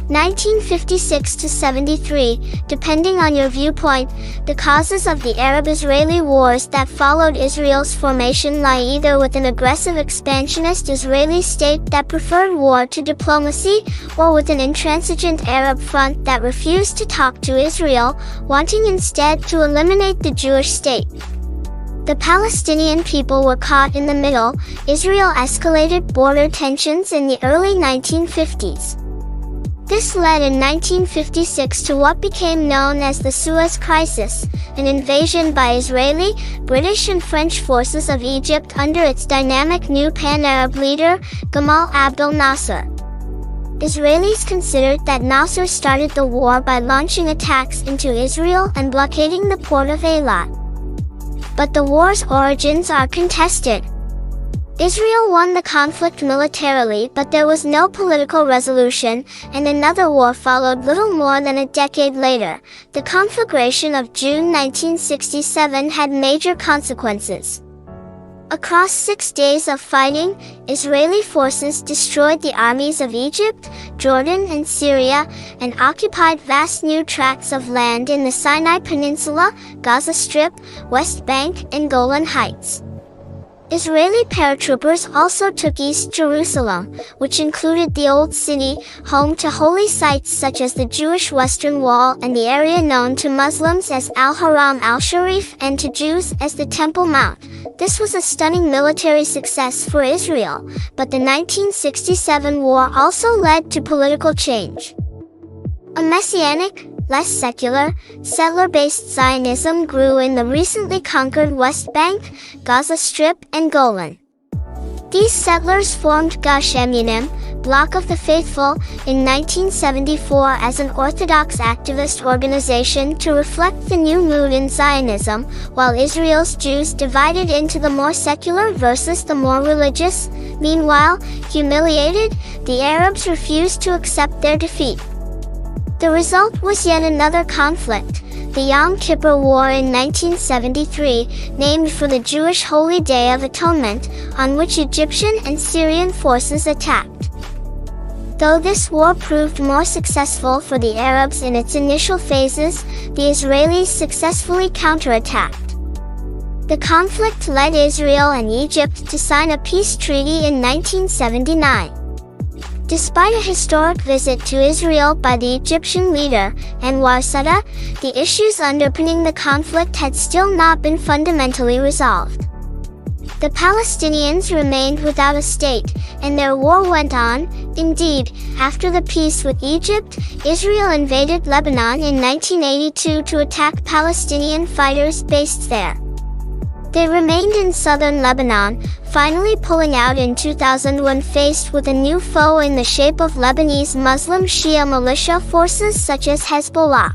1956 to 73, depending on your viewpoint. The causes of the Arab-Israeli wars that followed Israel's formation lie either with an aggressive expansionist Israeli state that preferred war to diplomacy, or with an intransigent Arab front that refused to talk to Israel, wanting instead to eliminate the Jewish state. The Palestinian people were caught in the middle. Israel escalated border tensions in the early 1950s. This led in 1956 to what became known as the Suez Crisis, an invasion by Israeli, British and French forces of Egypt under its dynamic new pan-Arab leader, Gamal Abdel Nasser. Israelis considered that Nasser started the war by launching attacks into Israel and blockading the port of Eilat. But the war's origins are contested. Israel won the conflict militarily, but there was no political resolution, and another war followed little more than a decade later. The conflagration of June 1967 had major consequences. Across 6 days of fighting, Israeli forces destroyed the armies of Egypt, Jordan, and Syria, and occupied vast new tracts of land in the Sinai Peninsula, Gaza Strip, West Bank, and Golan Heights. Israeli paratroopers also took East Jerusalem, which included the Old City, home to holy sites such as the Jewish Western Wall and the area known to Muslims as Al-Haram al-Sharif and to Jews as the Temple Mount. This was a stunning military success for Israel, but the 1967 war also led to political change. A messianic, less secular, settler-based Zionism grew in the recently conquered West Bank, Gaza Strip, and Golan. These settlers formed Gush Emunim, Bloc of the Faithful, in 1974 as an Orthodox activist organization to reflect the new mood in Zionism, while Israel's Jews divided into the more secular versus the more religious. Meanwhile, humiliated, the Arabs refused to accept their defeat. The result was yet another conflict, the Yom Kippur War in 1973, named for the Jewish Holy Day of Atonement, on which Egyptian and Syrian forces attacked. Though this war proved more successful for the Arabs in its initial phases, the Israelis successfully counterattacked. The conflict led Israel and Egypt to sign a peace treaty in 1979. Despite a historic visit to Israel by the Egyptian leader, Anwar Sadat, the issues underpinning the conflict had still not been fundamentally resolved. The Palestinians remained without a state, and their war went on. Indeed, after the peace with Egypt, Israel invaded Lebanon in 1982 to attack Palestinian fighters based there. They remained in southern Lebanon, finally pulling out in 2000 when faced with a new foe in the shape of Lebanese Muslim Shia militia forces such as Hezbollah.